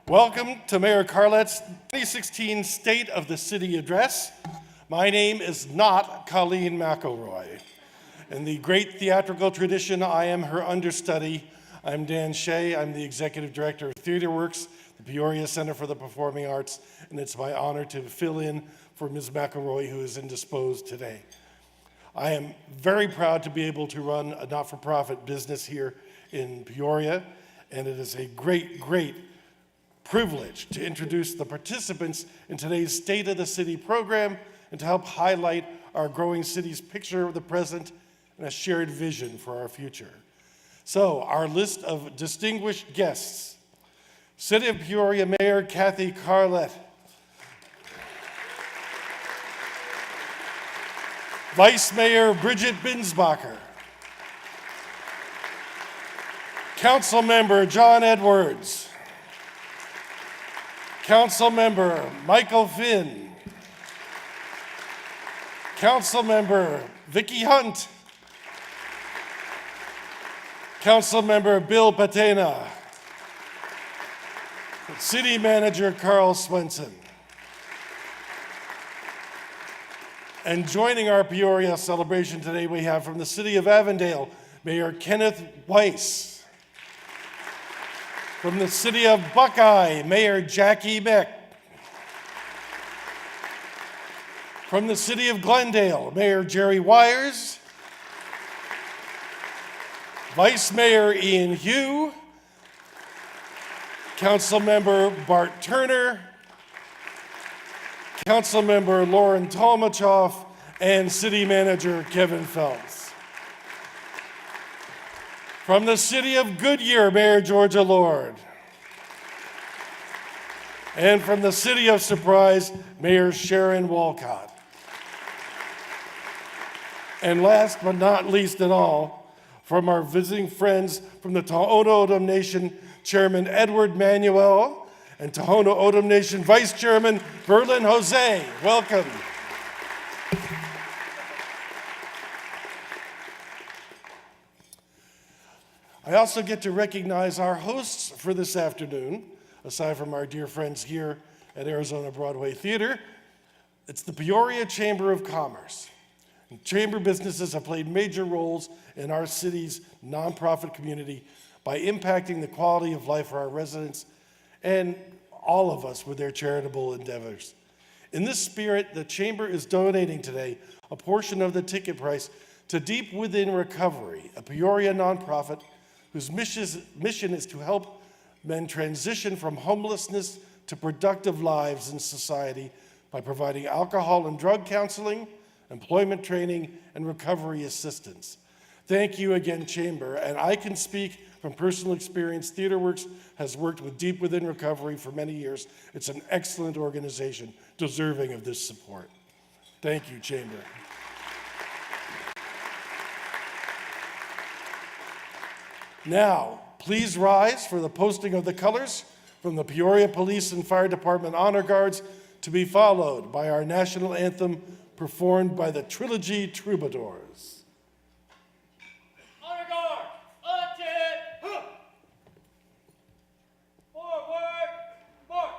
Welcome to Mayor Carlet's 2016 State of the City Address. My name is not Colleen McElroy. In the great theatrical tradition, I am her understudy. I'm Dan Shea. I'm the Executive Director of TheaterWorks, the Peoria Center for the Performing Arts, and it's my honor to fill in for Ms. McElroy, who is indisposed today. I am very proud to be able to run a not-for-profit business here in Peoria, and it is a great privilege to introduce the participants in today's State of the City program and to help highlight our growing city's picture of the present and a shared vision for our future. So, our list of distinguished guests: City of Peoria Mayor Kathy Carlet, Vice Mayor Bridget Binsbacher, Council Member John Edwards, Council Member Michael Finn, Council Member Vicky Hunt, Council Member Bill Patena, City Manager Carl Swenson. And joining our Peoria celebration today, we have from the City of Avondale, Mayor Kenneth Weiss. From the City of Buckeye, Mayor Jackie Beck. From the City of Glendale, Mayor Jerry Wires. Vice Mayor Ian Hugh. Council Member Bart Turner. Council Member Lauren Tolmachoff, and City Manager Kevin Phelps. From the City of Goodyear, Mayor Georgia Lord. And from the City of Surprise, Mayor Sharon Walcott. And last but not least at all, from our visiting friends from the Tohono O'odham Nation, Chairman Edward Manuel, and Tohono O'odham Nation Vice Chairman Berlin Jose. Welcome. I also get to recognize our hosts for this afternoon, aside from our dear friends here at Arizona Broadway Theater. It's the Peoria Chamber of Commerce. And chamber businesses have played major roles in our city's nonprofit community by impacting the quality of life for our residents and all of us with their charitable endeavors. In this spirit, the Chamber is donating today a portion of the ticket price to Deep Within Recovery, a Peoria nonprofit whose mission is to help men transition from homelessness to productive lives in society by providing alcohol and drug counseling, employment training, and recovery assistance. Thank you again, Chamber, and I can speak from personal experience. TheaterWorks has worked with Deep Within Recovery for many years. It's an excellent organization deserving of this support. Thank you, Chamber. Now, please rise for the posting of the colors from the Peoria Police and Fire Department Honor Guards, to be followed by our national anthem performed by the Trilogy Troubadours. Honor Guard, attend! Forward, march!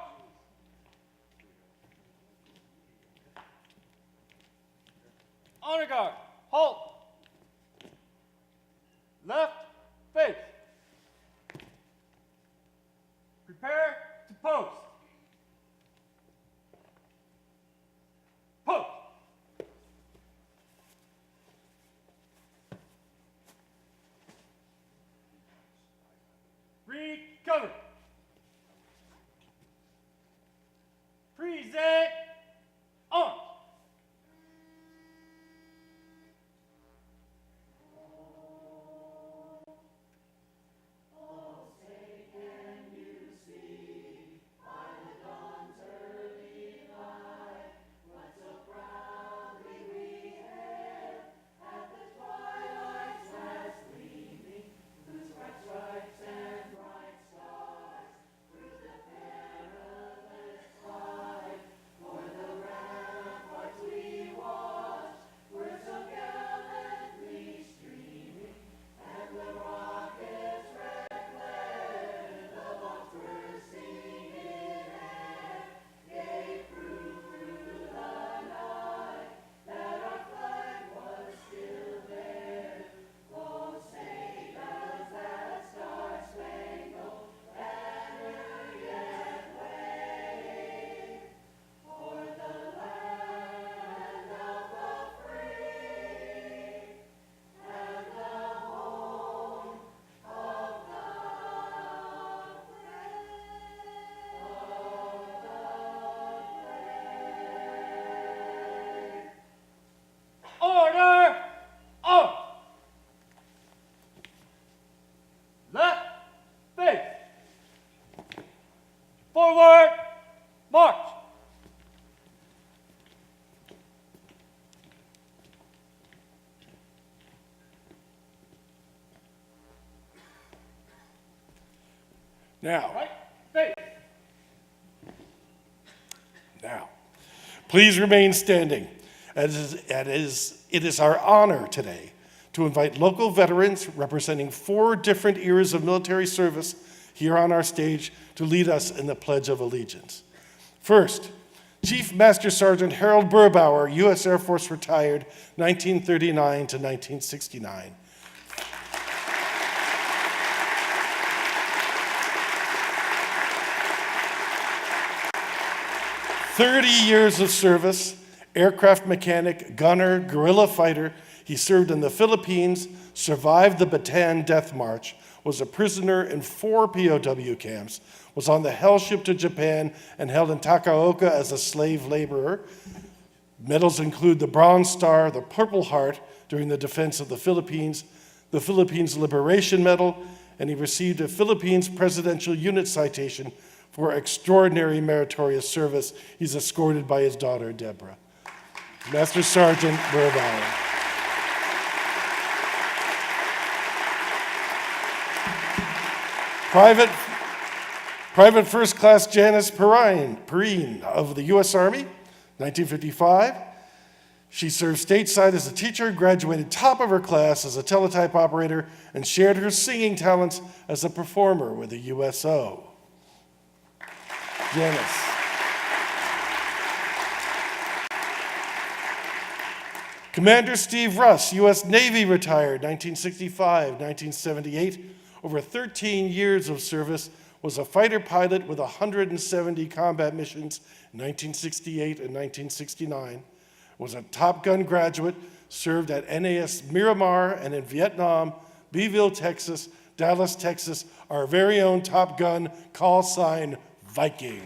Honor Guard, halt! Left, face. Prepare to post. Post. Recover. Present. On. Oh, say can you see my Forward, march. Now, Right, face. now, please remain standing. It is our honor today to invite local veterans representing 4 different eras of military service here on our stage to lead us in the Pledge of Allegiance. First, Chief Master Sergeant Harold Burbauer, U.S. Air Force retired 1939 to 1969. "30 years of service, aircraft mechanic, gunner, guerrilla fighter. He served in the Philippines, survived the Bataan Death March, was a prisoner in 4 POW camps, was on the Hell Ship to Japan, and held in Takaoka as a slave laborer. Medals include the Bronze Star, the Purple Heart during the defense of the Philippines Liberation Medal, and he received a Philippines Presidential Unit Citation for extraordinary meritorious service. He's escorted by his daughter, Deborah. Master Sergeant Burbauer. Private First Class Janice Perrine of the U.S. Army, 1955. She served stateside as a teacher, graduated top of her class as a teletype operator, and shared her singing talents as a performer with the USO. Janice. Commander Steve Russ, U.S. Navy retired, 1965, 1978. Over 13 years of service, was a fighter pilot with 170 combat missions in 1968 and 1969, was a Top Gun graduate, served at NAS Miramar and in Vietnam, Beeville, Texas, Dallas, Texas, our very own Top Gun, call sign Viking.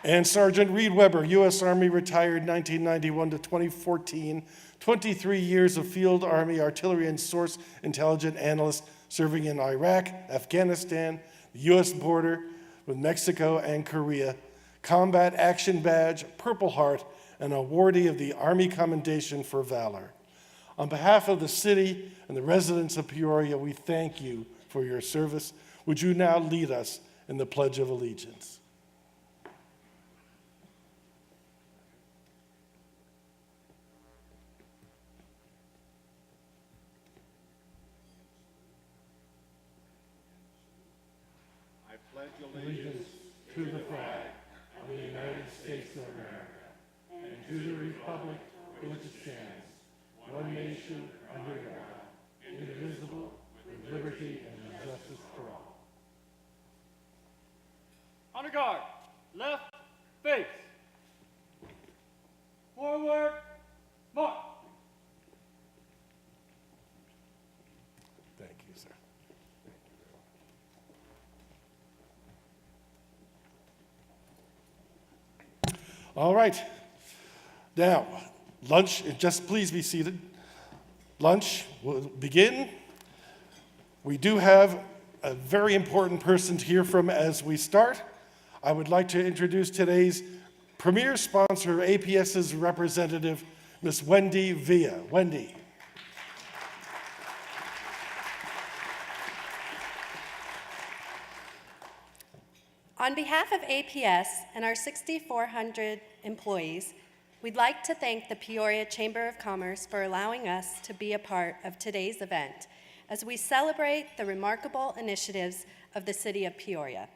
And Sergeant Reed Weber, U.S. Army retired 1991 to 2014, 23 years of Field Army Artillery and Source Intelligence Analyst, serving in Iraq, Afghanistan, the U.S. border with Mexico and Korea, Combat Action Badge, Purple Heart, and awardee of the Army Commendation for Valor. On behalf of the city and the residents of Peoria, we thank you for your service. Would you now lead us in the Pledge of Allegiance? Allegiance to the flag of the United States of America and to the republic for which it stands, one nation under God, indivisible, with liberty and justice for all. Honor guard, left, face. Forward, march. Thank you, sir. All right. Now, lunch, just please be seated. Lunch will begin. We do have a very important person to hear from as we start. I would like to introduce today's premier sponsor, APS's representative, Ms. Wendy Villa. Wendy. On behalf of APS and our 6,400 employees, we'd like to thank the Peoria Chamber of Commerce for allowing us to be a part of today's event as we celebrate the remarkable initiatives of the city of Peoria.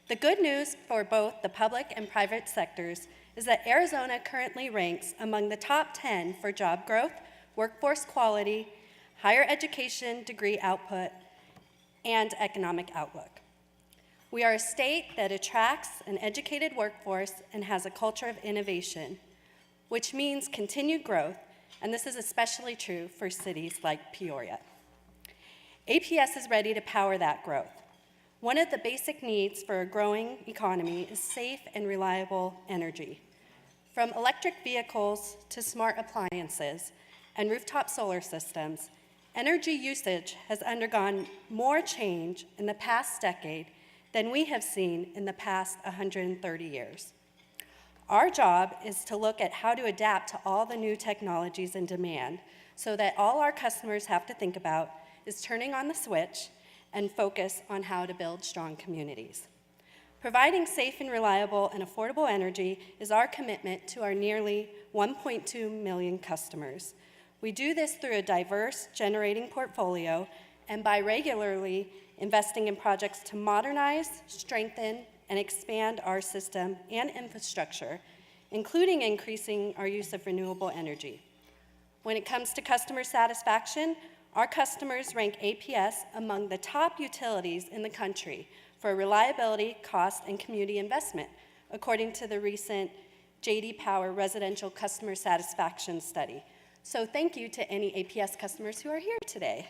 The good news for both the public and private sectors is that Arizona currently ranks among the top 10 for job growth, workforce quality, higher education degree output, and economic outlook. We are a state that attracts an educated workforce and has a culture of innovation, which means continued growth, and this is especially true for cities like Peoria. APS is ready to power that growth. One of the basic needs for a growing economy is safe and reliable energy. From electric vehicles to smart appliances, and rooftop solar systems, energy usage has undergone more change in the past decade than we have seen in the past 130 years. Our job is to look at how to adapt to all the new technologies in demand so that all our customers have to think about is turning on the switch and focus on how to build strong communities. Providing safe and reliable and affordable energy is our commitment to our nearly 1.2 million customers. We do this through a diverse generating portfolio and by regularly investing in projects to modernize, strengthen, and expand our system and infrastructure, including increasing our use of renewable energy. When it comes to customer satisfaction, our customers rank APS among the top utilities in the country for reliability, cost, and community investment, according to the recent J.D. Power Residential Customer Satisfaction Study. So thank you to any APS customers who are here today.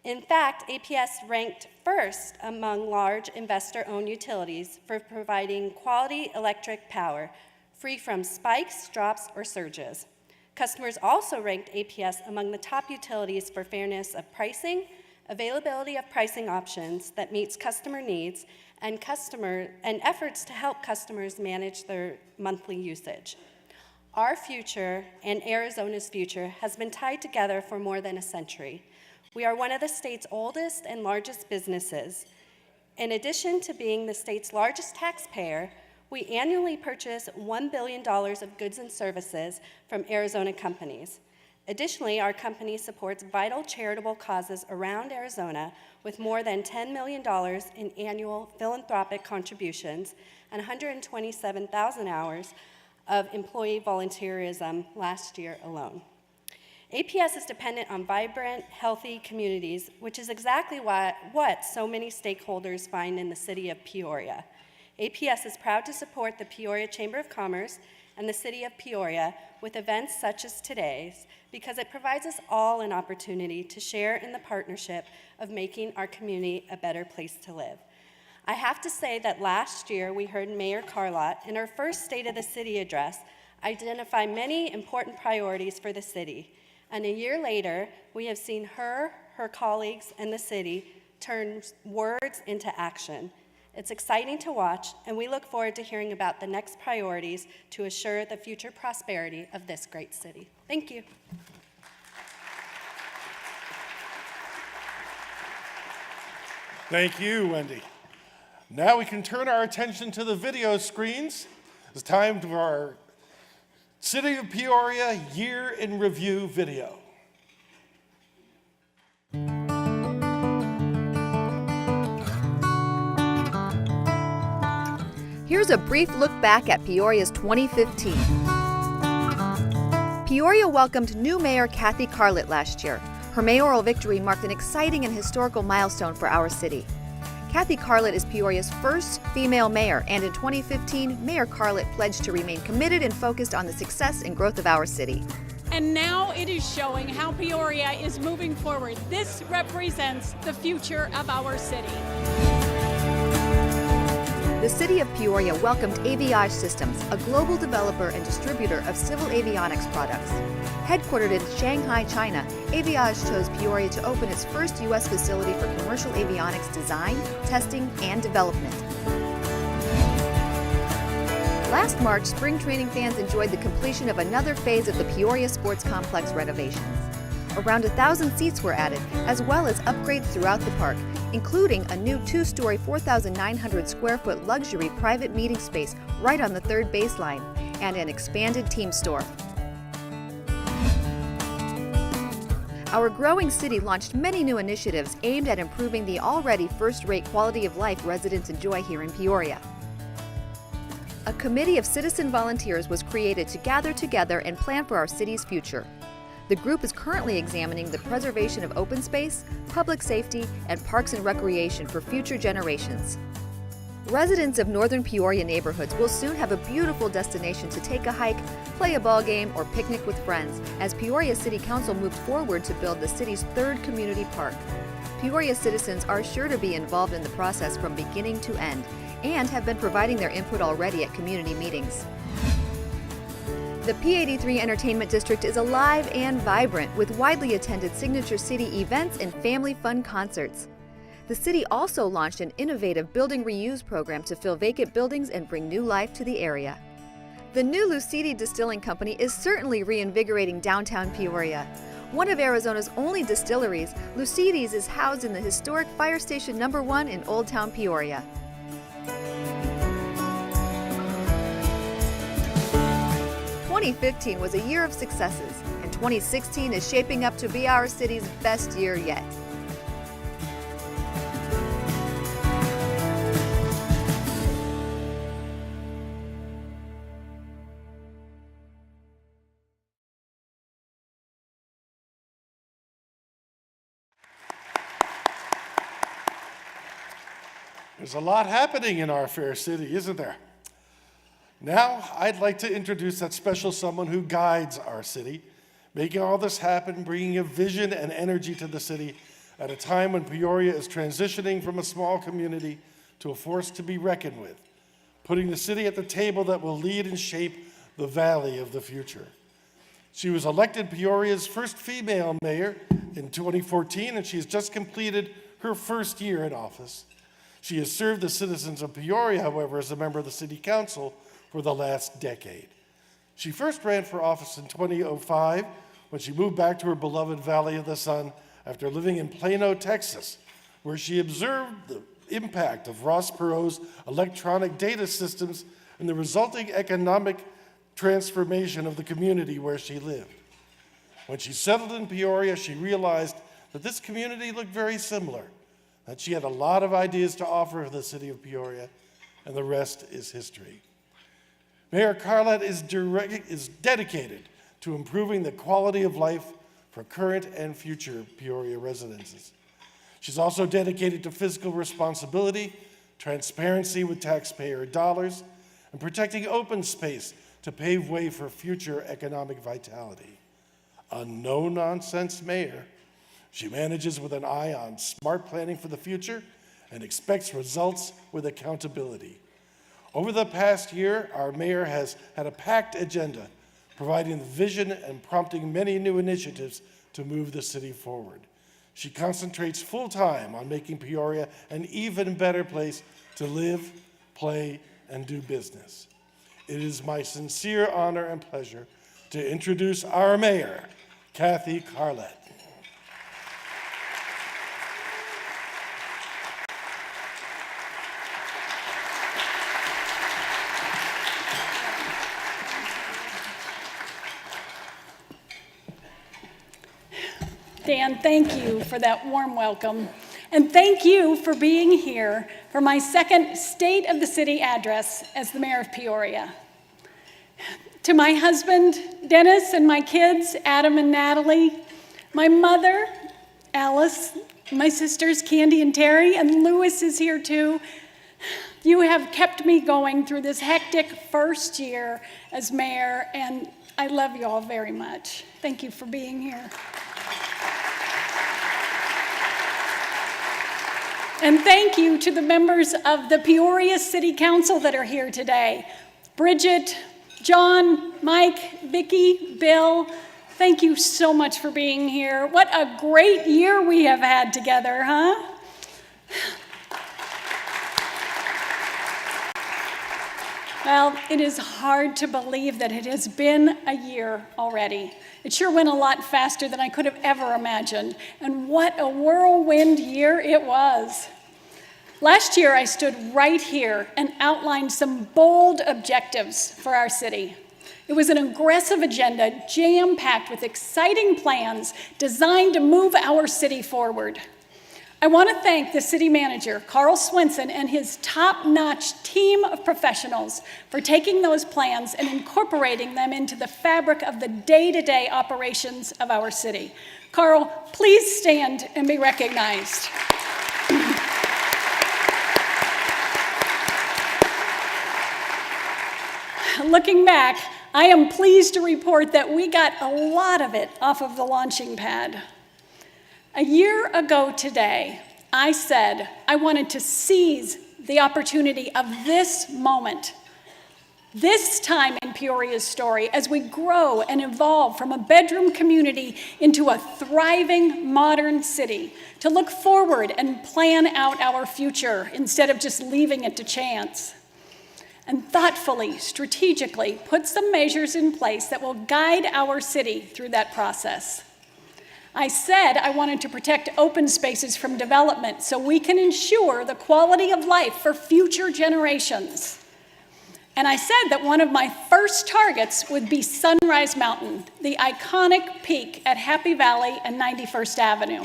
In fact, APS ranked first among large investor-owned utilities for providing quality electric power, free from spikes, drops, or surges. Customers also ranked APS among the top utilities for fairness of pricing, availability of pricing options that meets customer needs, and efforts to help customers manage their monthly usage. Our future and Arizona's future has been tied together for more than a century. We are one of the state's oldest and largest businesses. In addition to being the state's largest taxpayer, we annually purchase $1 billion of goods and services from Arizona companies. Additionally, our company supports vital charitable causes around Arizona with more than $10 million in annual philanthropic contributions and 127,000 hours of employee volunteerism last year alone. APS is dependent on vibrant, healthy communities, which is exactly what so many stakeholders find in the city of Peoria. APS is proud to support the Peoria Chamber of Commerce and the city of Peoria with events such as today's because it provides us all an opportunity to share in the partnership of making our community a better place to live. I have to say that last year we heard Mayor Carlott in her first State of the City address identify many important priorities for the city. And a year later, we have seen her colleagues, and the city turn words into action. It's exciting to watch, and we look forward to hearing about the next priorities to assure the future prosperity of this great city. Thank you. Thank you, Wendy. Now we can turn our attention to the video screens. It's time for our City of Peoria Year in Review video. Here's a brief look back at Peoria's 2015. Peoria welcomed new Mayor Kathy Carlott last year. Her mayoral victory marked an exciting and historical milestone for our city. Kathy Carlott is Peoria's first female mayor, and in 2015, Mayor Carlott pledged to remain committed and focused on the success and growth of our city. And now it is showing how Peoria is moving forward. This represents the future of our city. The city of Peoria welcomed Aviage Systems, a global developer and distributor of civil avionics products. Headquartered in Shanghai, China, Aviage chose Peoria to open its first U.S. facility for commercial avionics design, testing, and development. Last March, spring training fans enjoyed the completion of another phase of the Peoria Sports Complex renovations. Around 1,000 seats were added, as well as upgrades throughout the park, including a new 2-story, 4,900 square foot luxury private meeting space right on the third baseline, and an expanded team store. Our growing city launched many new initiatives aimed at improving the already first-rate quality of life residents enjoy here in Peoria. A committee of citizen volunteers was created to gather together and plan for our city's future. The group is currently examining the preservation of open space, public safety, and parks and recreation for future generations. Residents of northern Peoria neighborhoods will soon have a beautiful destination to take a hike, play a ball game, or picnic with friends as Peoria City Council moves forward to build the city's third community park. Peoria citizens are sure to be involved in the process from beginning to end and have been providing their input already at community meetings. The P83 Entertainment District is alive and vibrant with widely attended Signature City events and family fun concerts. The city also launched an innovative building reuse program to fill vacant buildings and bring new life to the area. The new Lucidi Distilling Company is certainly reinvigorating downtown Peoria. One of Arizona's only distilleries, Lucidi's is housed in the historic Fire Station No. 1 in Old Town Peoria. "2015 was a year of successes, and 2016 is shaping up to be our city's best year yet. There's a lot happening in our fair city, isn't there? Now, I'd like to introduce that special someone who guides our city, making all this happen, bringing a vision and energy to the city at a time when Peoria is transitioning from a small community to a force to be reckoned with, putting the city at the table that will lead and shape the valley of the future. She was elected Peoria's first female mayor in 2014, and she has just completed her first year in office. She has served the citizens of Peoria, however, as a member of the city council for the last decade. She first ran for office in 2005 when she moved back to her beloved Valley of the Sun after living in Plano, Texas, where she observed the impact of Ross Perot's electronic data systems and the resulting economic transformation of the community where she lived. When she settled in Peoria, she realized that this community looked very similar, that she had a lot of ideas to offer the city of Peoria, and the rest is history. Mayor Carlett is dedicated to improving the quality of life for current and future Peoria residents. She's also dedicated to fiscal responsibility, transparency with taxpayer dollars, and protecting open space to pave way for future economic vitality. A no-nonsense mayor, she manages with an eye on smart planning for the future and expects results with accountability. Over the past year, our mayor has had a packed agenda, providing the vision and prompting many new initiatives to move the city forward. She concentrates full-time on making Peoria an even better place to live, play, and do business. It is my sincere honor and pleasure to introduce our mayor, Kathy Carlett. Dan, thank you for that warm welcome. And thank you for being here for my second State of the City address as the mayor of Peoria. To my husband, Dennis, and my kids, Adam and Natalie, my mother, Alice, my sisters, Candy and Terry, and Lewis is here too. You have kept me going through this hectic first year as mayor, and I love you all very much. Thank you for being here. And thank you to the members of the Peoria City Council that are here today. Bridget, John, Mike, Vicki, Bill, thank you so much for being here. What a great year we have had together, huh? Well, it is hard to believe that it has been a year already. It sure went a lot faster than I could have ever imagined. And what a whirlwind year it was. Last year, I stood right here and outlined some bold objectives for our city. It was an aggressive agenda, jam-packed with exciting plans designed to move our city forward. I want to thank the city manager, Carl Swenson, and his top-notch team of professionals for taking those plans and incorporating them into the fabric of the day-to-day operations of our city. Carl, please stand and be recognized. Looking back, I am pleased to report that we got a lot of it off of the launching pad. A year ago today, I said I wanted to seize the opportunity of this moment This time in Peoria's story, as we grow and evolve from a bedroom community into a thriving modern city, to look forward and plan out our future instead of just leaving it to chance. And thoughtfully, strategically, put some measures in place that will guide our city through that process. I said I wanted to protect open spaces from development so we can ensure the quality of life for future generations. And I said that one of my first targets would be Sunrise Mountain, the iconic peak at Happy Valley and 91st Avenue.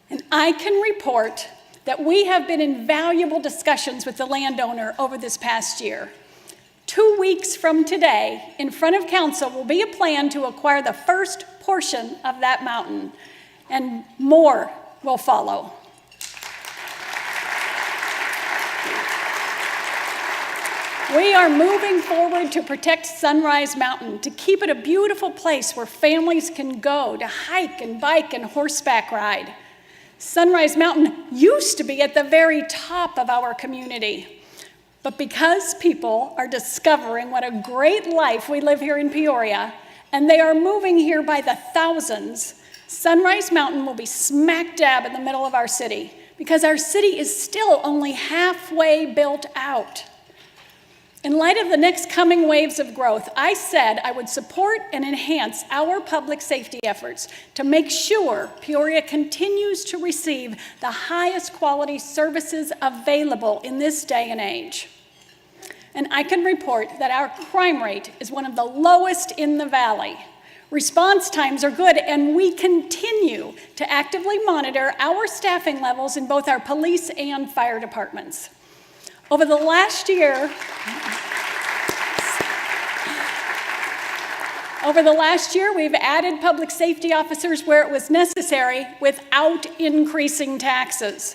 And I can report that we have been in valuable discussions with the landowner over this past year. 2 weeks from today, in front of council will be a plan to acquire the first portion of that mountain, and more will follow. We are moving forward to protect Sunrise Mountain, to keep it a beautiful place where families can go to hike and bike and horseback ride. Sunrise Mountain used to be at the very top of our community. But because people are discovering what a great life we live here in Peoria, and they are moving here by the thousands, Sunrise Mountain will be smack dab in the middle of our city, because our city is still only halfway built out. In light of the next coming waves of growth, I said I would support and enhance our public safety efforts to make sure Peoria continues to receive the highest quality services available in this day and age. And I can report that our crime rate is one of the lowest in the valley. Response times are good, and we continue to actively monitor our staffing levels in both our police and fire departments. Over the last year, we've added public safety officers where it was necessary without increasing taxes.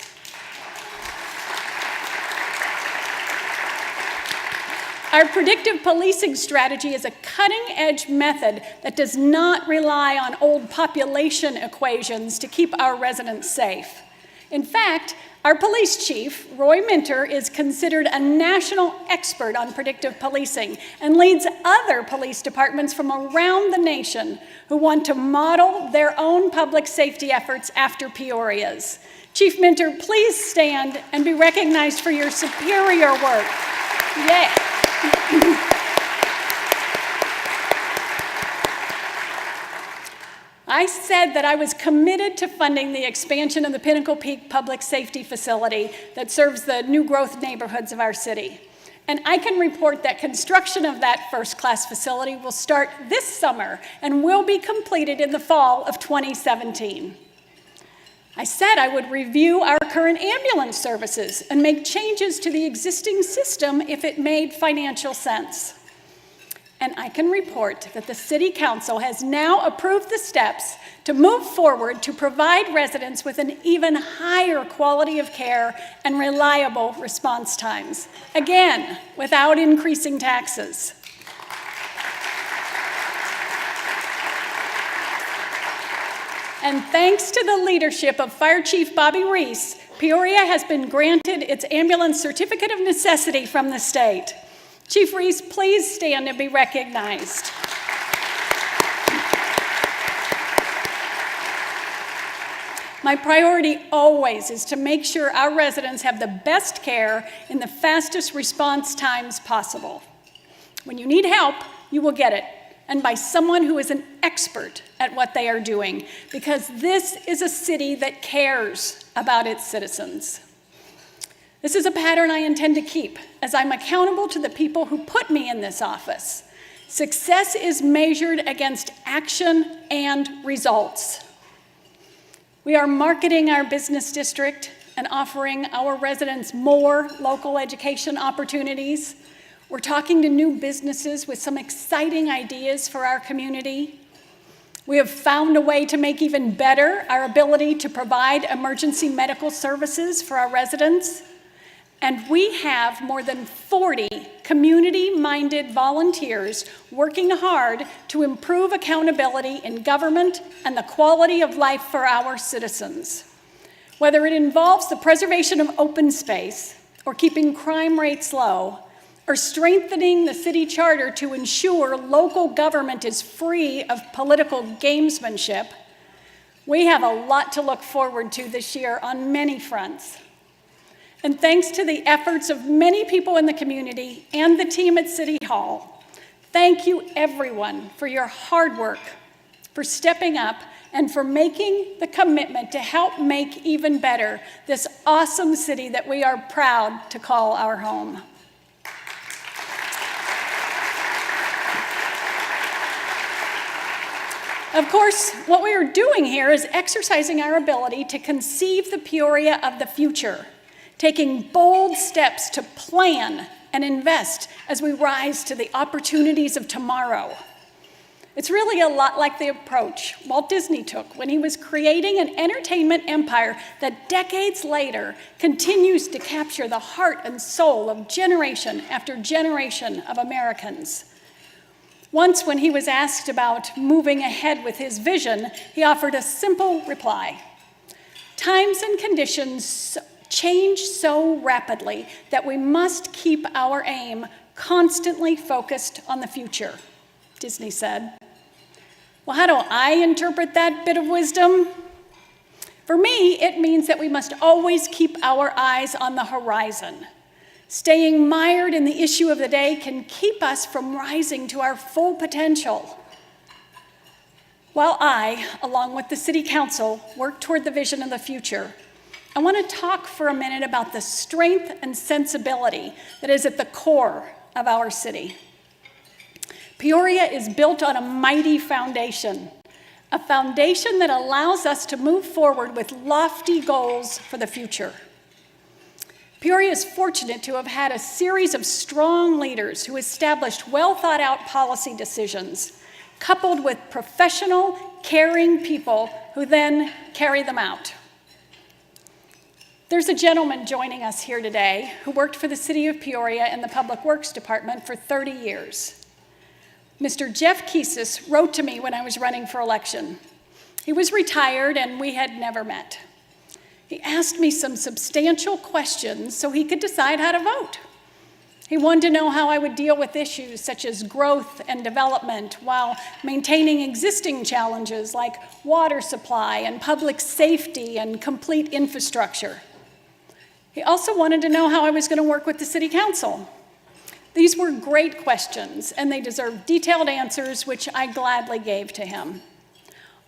Our predictive policing strategy is a cutting-edge method that does not rely on old population equations to keep our residents safe. In fact, our police chief, Roy Minter, is considered a national expert on predictive policing and leads other police departments from around the nation who want to model their own public safety efforts after Peoria's. Chief Minter, please stand and be recognized for your superior work. Yay. I said that I was committed to funding the expansion of the Pinnacle Peak Public Safety Facility that serves the new growth neighborhoods of our city. And I can report that construction of that first-class facility will start this summer and will be completed in the fall of 2017. I said I would review our current ambulance services and make changes to the existing system if it made financial sense. And I can report that the City Council has now approved the steps to move forward to provide residents with an even higher quality of care and reliable response times, again, without increasing taxes. And thanks to the leadership of Fire Chief Bobby Reese, Peoria has been granted its ambulance certificate of necessity from the state. Chief Reese, please stand and be recognized. My priority always is to make sure our residents have the best care in the fastest response times possible. When you need help, you will get it, and by someone who is an expert at what they are doing, because this is a city that cares about its citizens. This is a pattern I intend to keep, as I'm accountable to the people who put me in this office. Success is measured against action and results. We are marketing our business district and offering our residents more local education opportunities. We're talking to new businesses with some exciting ideas for our community. We have found a way to make even better our ability to provide emergency medical services for our residents. And we have more than 40 community-minded volunteers working hard to improve accountability in government and the quality of life for our citizens. Whether it involves the preservation of open space or keeping crime rates low, or strengthening the city charter to ensure local government is free of political gamesmanship, we have a lot to look forward to this year on many fronts. And thanks to the efforts of many people in the community and the team at City Hall, thank you everyone for your hard work, for stepping up, and for making the commitment to help make even better this awesome city that we are proud to call our home. Of course, what we are doing here is exercising our ability to conceive the Peoria of the future, taking bold steps to plan and invest as we rise to the opportunities of tomorrow. It's really a lot like the approach Walt Disney took when he was creating an entertainment empire that decades later continues to capture the heart and soul of generation after generation of Americans. Once, when he was asked about moving ahead with his vision, he offered a simple reply: "Times and conditions change so rapidly that we must keep our aim constantly focused on the future," Disney said. Well, how do I interpret that bit of wisdom? For me, it means that we must always keep our eyes on the horizon. Staying mired in the issue of the day can keep us from rising to our full potential. While I, along with the City Council, work toward the vision of the future, I want to talk for a minute about the strength and sensibility that is at the core of our city. Peoria is built on a mighty foundation, a foundation that allows us to move forward with lofty goals for the future. Peoria is fortunate to have had a series of strong leaders who established well-thought-out policy decisions, coupled with professional, caring people who then carry them out. There's a gentleman joining us here today who worked for the City of Peoria in the Public Works Department for 30 years. Mr. Jeff Kiesis wrote to me when I was running for election. He was retired and we had never met. He asked me some substantial questions so he could decide how to vote. He wanted to know how I would deal with issues such as growth and development while maintaining existing challenges like water supply and public safety and complete infrastructure. He also wanted to know how I was going to work with the City Council. These were great questions, and they deserved detailed answers, which I gladly gave to him.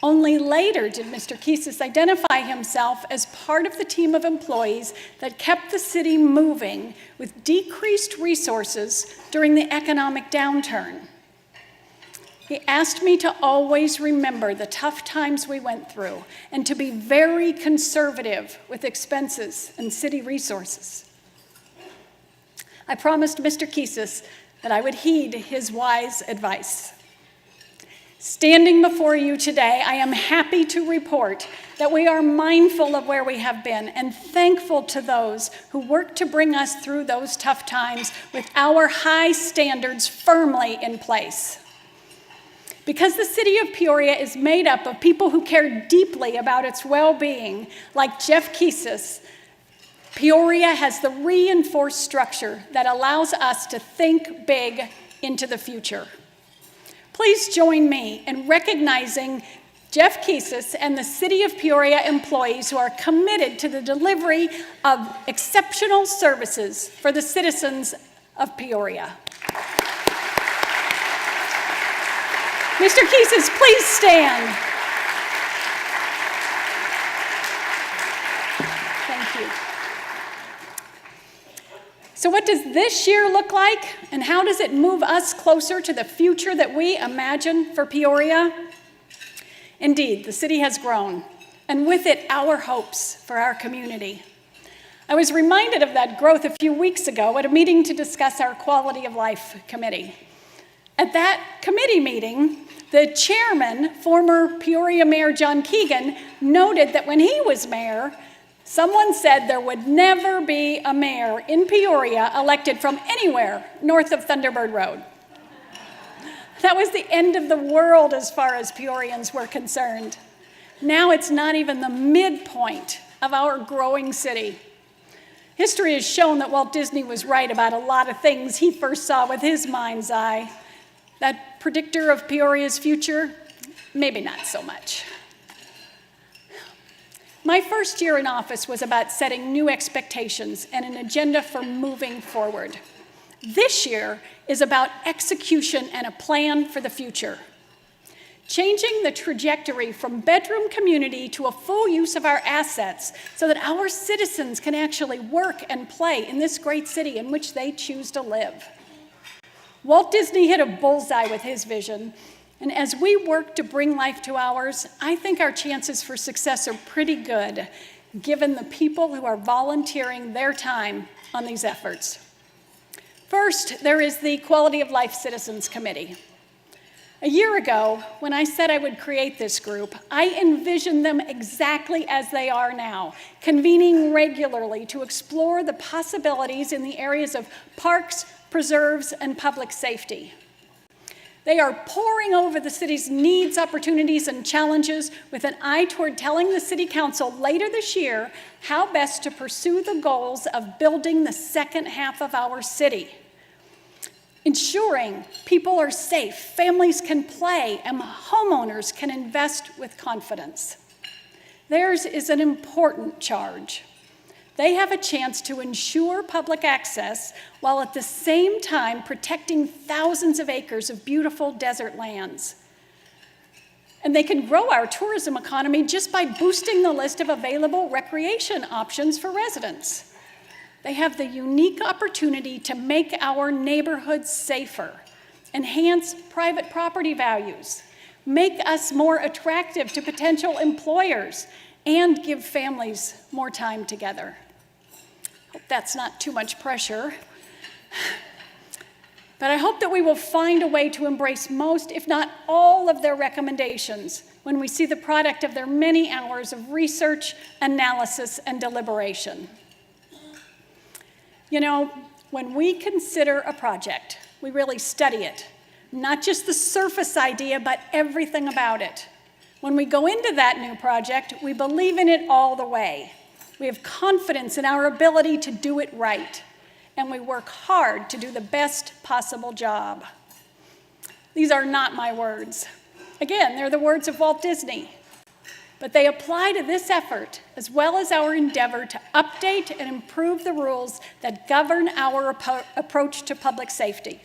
Only later did Mr. Kiesis identify himself as part of the team of employees that kept the city moving with decreased resources during the economic downturn. He asked me to always remember the tough times we went through and to be very conservative with expenses and city resources. I promised Mr. Kiesis that I would heed his wise advice. Standing before you today, I am happy to report that we are mindful of where we have been and thankful to those who worked to bring us through those tough times with our high standards firmly in place. Because the city of Peoria is made up of people who care deeply about its well-being, like Jeff Kiesis, Peoria has the reinforced structure that allows us to think big into the future. Please join me in recognizing Jeff Kiesis and the City of Peoria employees who are committed to the delivery of exceptional services for the citizens of Peoria. Mr. Kiesis, please stand. Thank you. So what does this year look like, and how does it move us closer to the future that we imagine for Peoria? Indeed, the city has grown, and with it, our hopes for our community. I was reminded of that growth a few weeks ago at a meeting to discuss our Quality of Life Committee. At that committee meeting, the chairman, former Peoria Mayor John Keegan, noted that when he was mayor, someone said there would never be a mayor in Peoria elected from anywhere north of Thunderbird Road. That was the end of the world as far as Peorians were concerned. Now it's not even the midpoint of our growing city. History has shown that Walt Disney was right about a lot of things he first saw with his mind's eye. That predictor of Peoria's future, maybe not so much. My first year in office was about setting new expectations and an agenda for moving forward. This year is about execution and a plan for the future. Changing the trajectory from bedroom community to a full use of our assets so that our citizens can actually work and play in this great city in which they choose to live. Walt Disney hit a bullseye with his vision, and as we work to bring life to ours, I think our chances for success are pretty good, given the people who are volunteering their time on these efforts. First, there is the Quality of Life Citizens Committee. A year ago, when I said I would create this group, I envisioned them exactly as they are now, convening regularly to explore the possibilities in the areas of parks, preserves, and public safety. They are poring over the city's needs, opportunities, and challenges with an eye toward telling the City Council later this year how best to pursue the goals of building the second half of our city. Ensuring people are safe, families can play, and homeowners can invest with confidence. Theirs is an important charge. They have a chance to ensure public access while at the same time protecting thousands of acres of beautiful desert lands. And they can grow our tourism economy just by boosting the list of available recreation options for residents. They have the unique opportunity to make our neighborhoods safer, enhance private property values, make us more attractive to potential employers, and give families more time together. Hope that's not too much pressure. But I hope that we will find a way to embrace most, if not all, of their recommendations when we see the product of their many hours of research, analysis, and deliberation. You know, when we consider a project, we really study it, not just the surface idea, but everything about it. When we go into that new project, we believe in it all the way. We have confidence in our ability to do it right, and we work hard to do the best possible job. These are not my words. Again, they're the words of Walt Disney. But they apply to this effort, as well as our endeavor to update and improve the rules that govern our approach to public safety.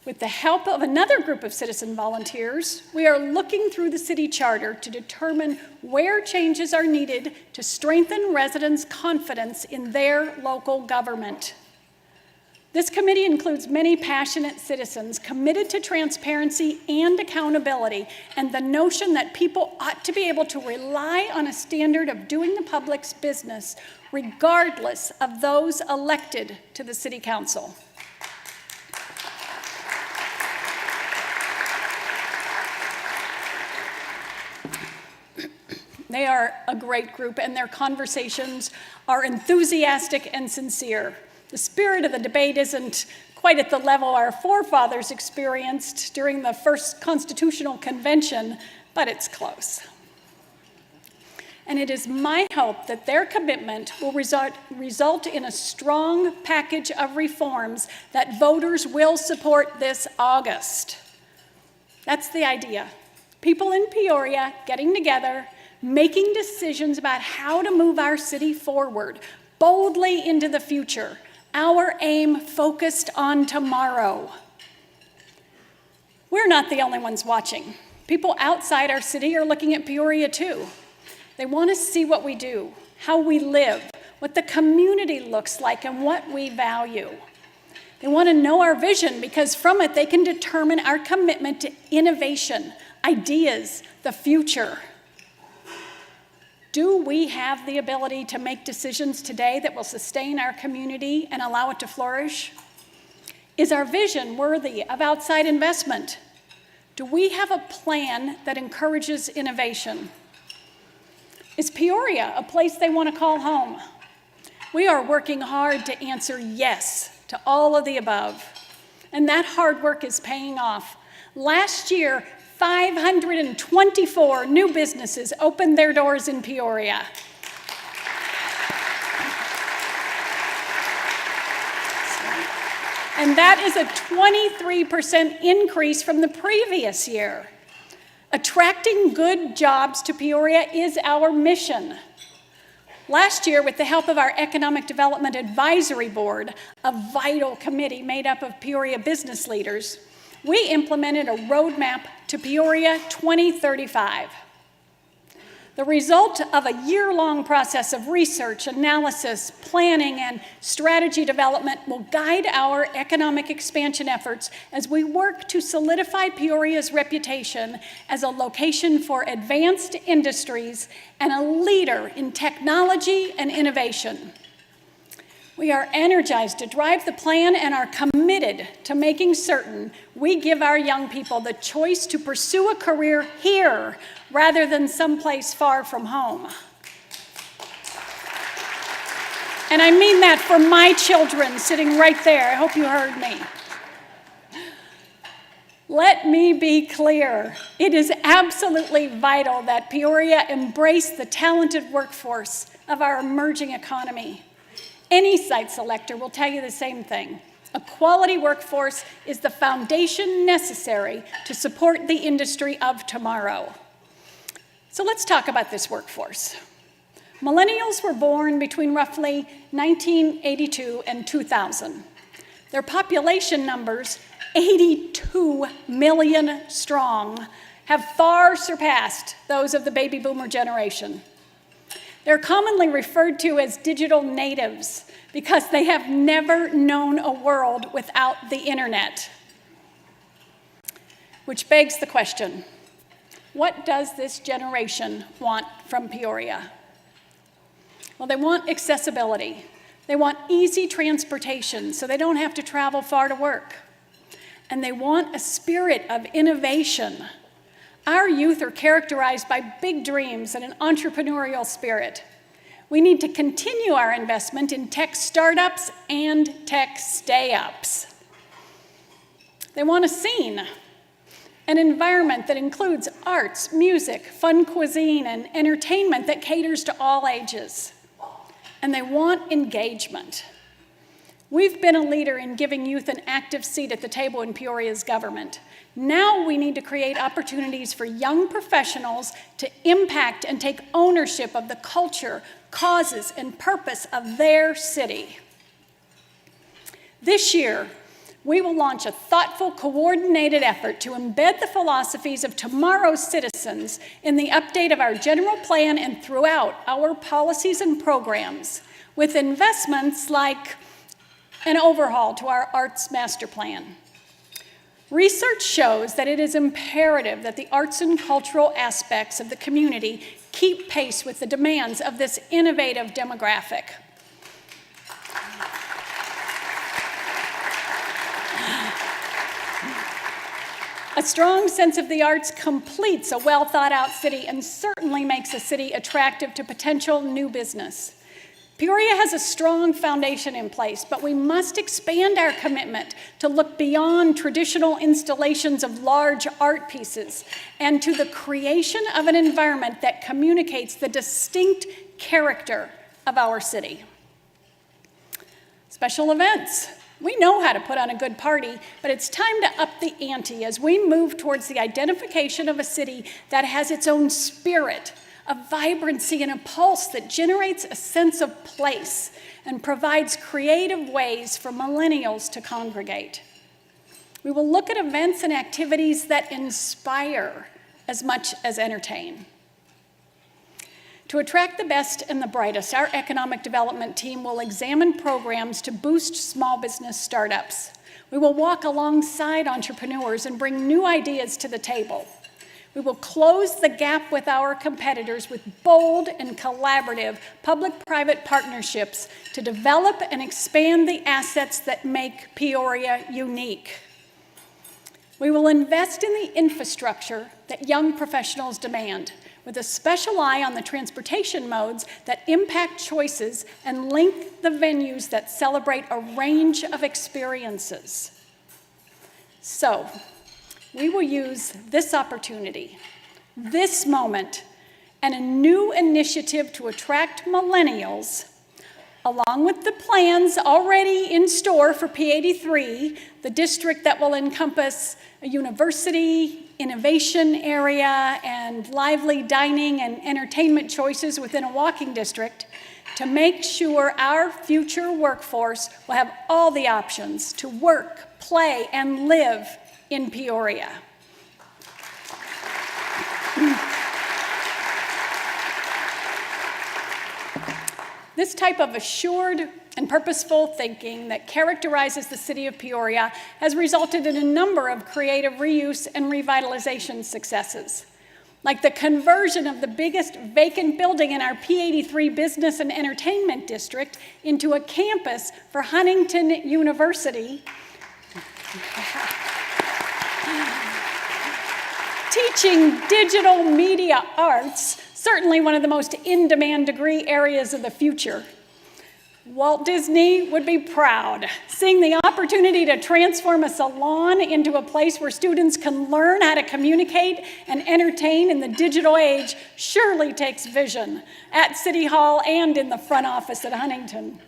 With the help of another group of citizen volunteers, we are looking through the city charter to determine where changes are needed to strengthen residents' confidence in their local government. This committee includes many passionate citizens committed to transparency and accountability, and the notion that people ought to be able to rely on a standard of doing the public's business, regardless of those elected to the City Council. They are a great group, and their conversations are enthusiastic and sincere. The spirit of the debate isn't quite at the level our forefathers experienced during the first Constitutional Convention, but it's close. And it is my hope that their commitment will result in a strong package of reforms that voters will support this August. That's the idea. People in Peoria getting together, making decisions about how to move our city forward, boldly into the future. Our aim focused on tomorrow. We're not the only ones watching. People outside our city are looking at Peoria too. They want to see what we do, how we live, what the community looks like, and what we value. They want to know our vision because from it they can determine our commitment to innovation, ideas, the future. Do we have the ability to make decisions today that will sustain our community and allow it to flourish? Is our vision worthy of outside investment? Do we have a plan that encourages innovation? Is Peoria a place they want to call home? We are working hard to answer yes to all of the above, and that hard work is paying off. Last year, 524 new businesses opened their doors in Peoria. And that is a 23% increase from the previous year. Attracting good jobs to Peoria is our mission. Last year, with the help of our Economic Development Advisory Board, a vital committee made up of Peoria business leaders, we implemented a roadmap to Peoria 2035. The result of a year-long process of research, analysis, planning, and strategy development will guide our economic expansion efforts as we work to solidify Peoria's reputation as a location for advanced industries and a leader in technology and innovation. We are energized to drive the plan and are committed to making certain we give our young people the choice to pursue a career here rather than someplace far from home. And I mean that for my children sitting right there. I hope you heard me. Let me be clear. It is absolutely vital that Peoria embrace the talented workforce of our emerging economy. Any site selector will tell you the same thing. A quality workforce is the foundation necessary to support the industry of tomorrow. So let's talk about this workforce. Millennials were born between roughly 1982 and 2000. Their population numbers, 82 million strong, have far surpassed those of the baby boomer generation. They're commonly referred to as digital natives because they have never known a world without the internet. Which begs the question, what does this generation want from Peoria? Well, they want accessibility. They want easy transportation so they don't have to travel far to work. And they want a spirit of innovation. Our youth are characterized by big dreams and an entrepreneurial spirit. We need to continue our investment in tech startups and tech stay-ups. They want a scene, an environment that includes arts, music, fun cuisine, and entertainment that caters to all ages. And they want engagement. We've been a leader in giving youth an active seat at the table in Peoria's government. Now we need to create opportunities for young professionals to impact and take ownership of the culture, causes, and purpose of their city. This year, we will launch a thoughtful, coordinated effort to embed the philosophies of tomorrow's citizens in the update of our general plan and throughout our policies and programs, with investments like an overhaul to our arts master plan. Research shows that it is imperative that the arts and cultural aspects of the community keep pace with the demands of this innovative demographic. A strong sense of the arts completes a well-thought-out city and certainly makes a city attractive to potential new business. Peoria has a strong foundation in place, but we must expand our commitment to look beyond traditional installations of large art pieces and to the creation of an environment that communicates the distinct character of our city. Special events. We know how to put on a good party, but it's time to up the ante as we move towards the identification of a city that has its own spirit, a vibrancy and a pulse that generates a sense of place and provides creative ways for millennials to congregate. We will look at events and activities that inspire as much as entertain. To attract the best and the brightest, our economic development team will examine programs to boost small business startups. We will walk alongside entrepreneurs and bring new ideas to the table. We will close the gap with our competitors with bold and collaborative public-private partnerships to develop and expand the assets that make Peoria unique. We will invest in the infrastructure that young professionals demand, with a special eye on the transportation modes that impact choices and link the venues that celebrate a range of experiences. So, we will use this opportunity, this moment, and a new initiative to attract millennials along with the plans already in store for P83, the district that will encompass a university, innovation area, and lively dining and entertainment choices within a walking district, to make sure our future workforce will have all the options to work, play, and live in Peoria. This type of assured and purposeful thinking that characterizes the city of Peoria has resulted in a number of creative reuse and revitalization successes, like the conversion of the biggest vacant building in our P83 Business and Entertainment District into a campus for Huntington University, teaching digital media arts, certainly one of the most in-demand degree areas of the future. Walt Disney would be proud. Seeing the opportunity to transform a salon into a place where students can learn how to communicate and entertain in the digital age surely takes vision at City Hall and in the front office at Huntington.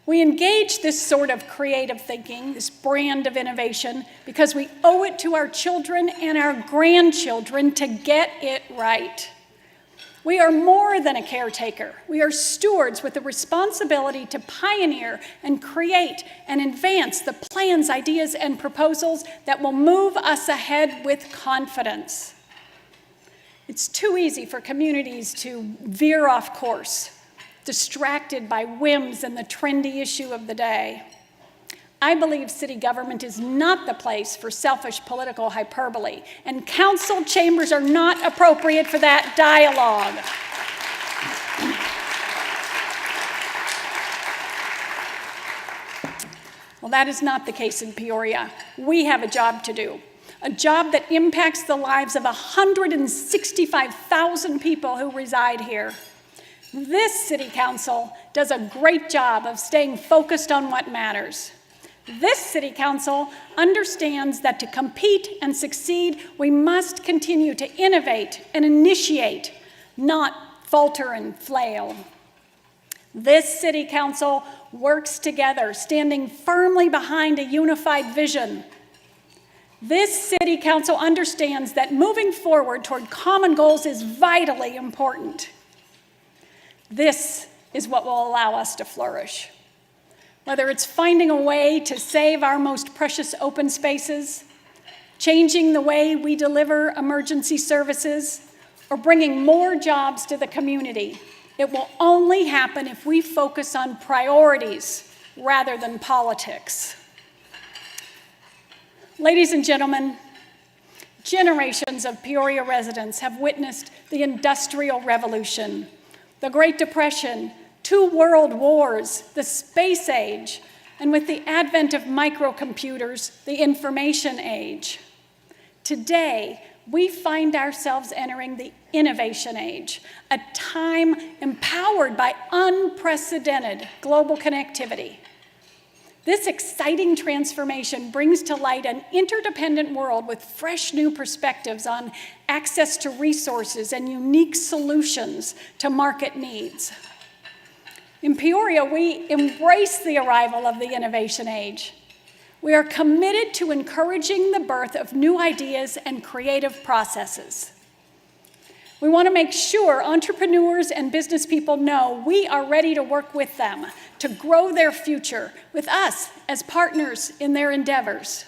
We engage this sort of creative thinking, this brand of innovation, because we owe it to our children and our grandchildren to get it right. We are more than a caretaker. We are stewards with the responsibility to pioneer and create and advance the plans, ideas, and proposals that will move us ahead with confidence. It's too easy for communities to veer off course, distracted by whims and the trendy issue of the day. I believe city government is not the place for selfish political hyperbole, and council chambers are not appropriate for that dialogue. Well, that is not the case in Peoria. We have a job to do, a job that impacts the lives of 165,000 people who reside here. This city council does a great job of staying focused on what matters. This city council understands that to compete and succeed, we must continue to innovate and initiate, not falter and flail. This city council works together, standing firmly behind a unified vision. This city council understands that moving forward toward common goals is vitally important. This is what will allow us to flourish. Whether it's finding a way to save our most precious open spaces, changing the way we deliver emergency services, or bringing more jobs to the community, it will only happen if we focus on priorities rather than politics. Ladies and gentlemen, generations of Peoria residents have witnessed the Industrial Revolution, the Great Depression, 2 world wars, the space age, and with the advent of microcomputers, the information age. Today, we find ourselves entering the innovation age, a time empowered by unprecedented global connectivity. This exciting transformation brings to light an interdependent world with fresh new perspectives on access to resources and unique solutions to market needs. In Peoria, we embrace the arrival of the innovation age. We are committed to encouraging the birth of new ideas and creative processes. We want to make sure entrepreneurs and business people know we are ready to work with them to grow their future with us as partners in their endeavors.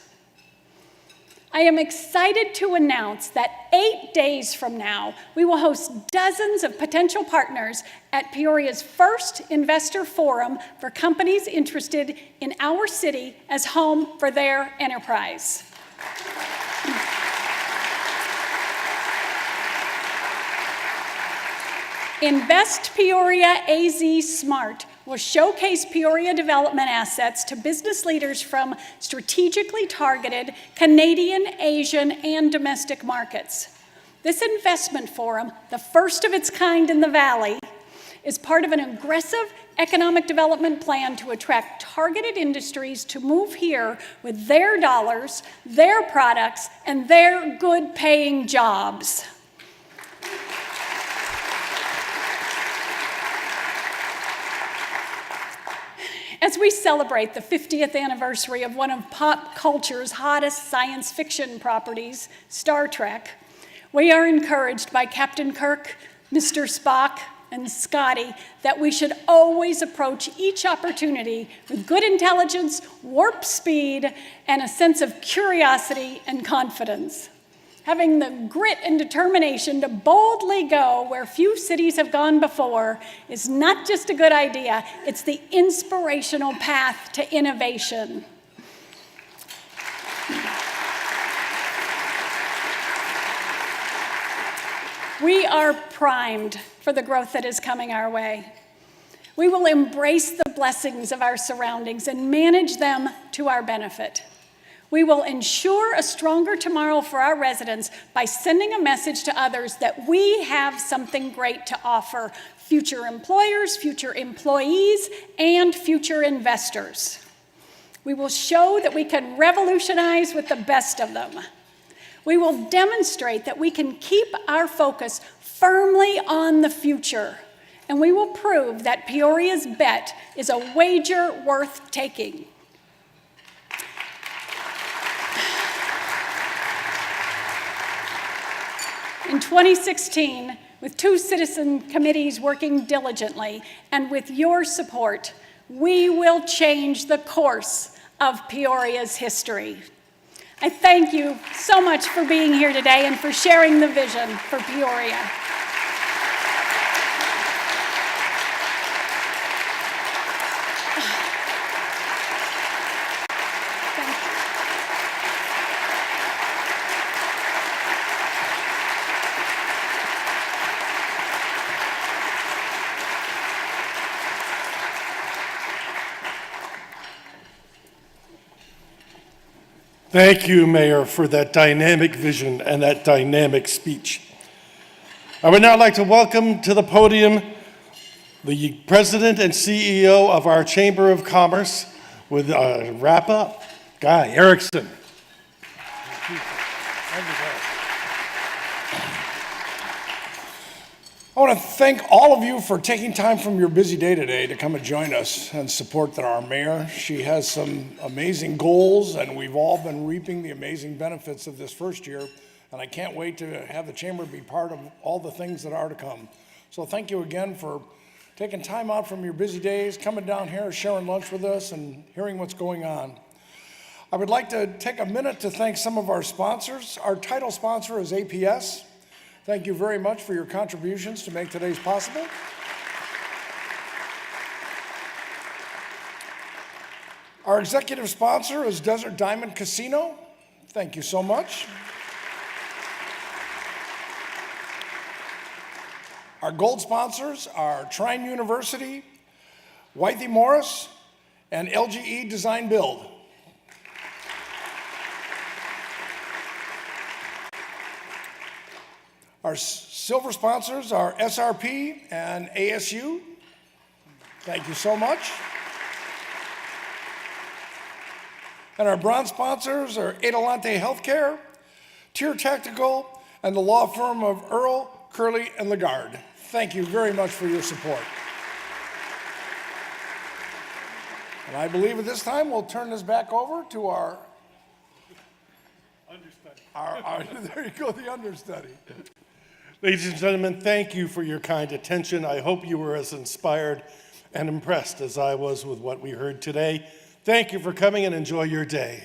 I am excited to announce that 8 days from now, we will host dozens of potential partners at Peoria's first investor forum for companies interested in our city as home for their enterprise. Invest Peoria AZ Smart will showcase Peoria development assets to business leaders from strategically targeted Canadian, Asian, and domestic markets. This investment forum, the first of its kind in the Valley, is part of an aggressive economic development plan to attract targeted industries to move here with their dollars, their products, and their good-paying jobs. As we celebrate the 50th anniversary of one of pop culture's hottest science fiction properties, Star Trek, we are encouraged by Captain Kirk, Mr. Spock, and Scotty that we should always approach each opportunity with good intelligence, warp speed, and a sense of curiosity and confidence. Having the grit and determination to boldly go where few cities have gone before is not just a good idea, it's the inspirational path to innovation. We are primed for the growth that is coming our way. We will embrace the blessings of our surroundings and manage them to our benefit. We will ensure a stronger tomorrow for our residents by sending a message to others that we have something great to offer future employers, future employees, and future investors. We will show that we can revolutionize with the best of them. We will demonstrate that we can keep our focus firmly on the future, and we will prove that Peoria's bet is a wager worth taking. In 2016, with 2 citizen committees working diligently, and with your support, we will change the course of Peoria's history. I thank you so much for being here today and for sharing the vision for Peoria. Thank you, Mayor, for that dynamic vision and that dynamic speech. I would now like to welcome to the podium the President and CEO of our Chamber of Commerce with a wrap-up, Guy Erickson. I want to thank all of you for taking time from your busy day today to come and join us and support our mayor. She has some amazing goals, and we've all been reaping the amazing benefits of this first year, and I can't wait to have the chamber be part of all the things that are to come. So thank you again for taking time out from your busy days, coming down here, sharing lunch with us, and hearing what's going on. I would like to take a minute to thank some of our sponsors. Our title sponsor is APS. Thank you very much for your contributions to make today's possible. Our executive sponsor is Desert Diamond Casino. Thank you so much. Our gold sponsors are Trine University, Wythe Morris, and LGE Design Build. Our silver sponsors are SRP and ASU. Thank you so much. And our bronze sponsors are Adelante Healthcare, Tier Tactical, and the law firm of Earl, Curley, and Lagarde. Thank you very much for your support. And I believe at this time we'll turn this back over to our understudy. There you go, the understudy. Ladies and gentlemen, thank you for your kind attention. I hope you were as inspired and impressed as I was with what we heard today. Thank you for coming and enjoy your day.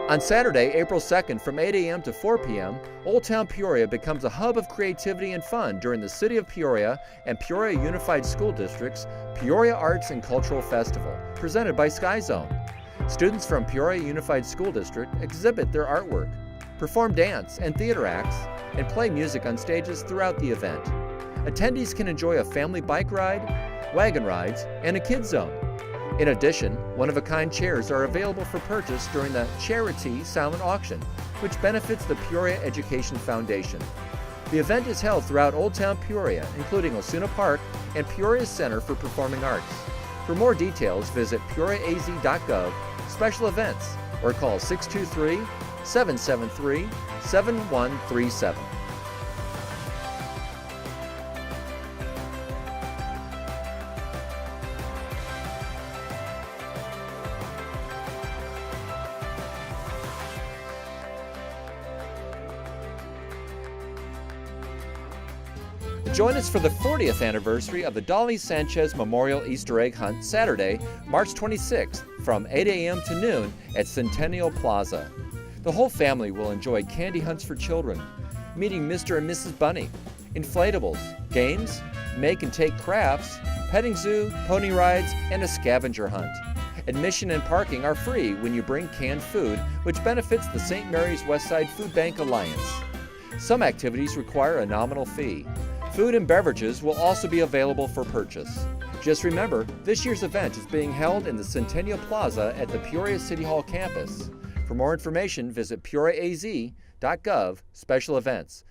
On Saturday, April 2nd from 8 a.m. to 4 p.m., Old Town Peoria becomes a hub of creativity and fun during the City of Peoria and Peoria Unified School District's Peoria Arts and Cultural Festival, presented by Sky Zone. Students from Peoria Unified School District exhibit their artwork, perform dance and theater acts, and play music on stages throughout the event. Attendees can enjoy a family bike ride, wagon rides, and a kids zone. In addition, one-of-a-kind chairs are available for purchase during the Charity Silent Auction, which benefits the Peoria Education Foundation. The event is held throughout Old Town Peoria, including Osuna Park and Peoria's Center for Performing Arts. For more details, visit peoriaaz.gov, special events, or call 623-773-7137. Join us for the 40th anniversary of the Dolly Sanchez Memorial Easter Egg Hunt Saturday, March 26th from 8 a.m. to noon at Centennial Plaza. The whole family will enjoy candy hunts for children, meeting Mr. and Mrs. Bunny, inflatables, games, make and take crafts, petting zoo, pony rides, and a scavenger hunt. Admission and parking are free when you bring canned food, which benefits the St. Mary's Westside Food Bank Alliance. Some activities require a nominal fee. Food and beverages will also be available for purchase. Just remember, this year's event is being held in the Centennial Plaza at the Peoria City Hall campus. For more information, visit peoriaaz.gov, special events.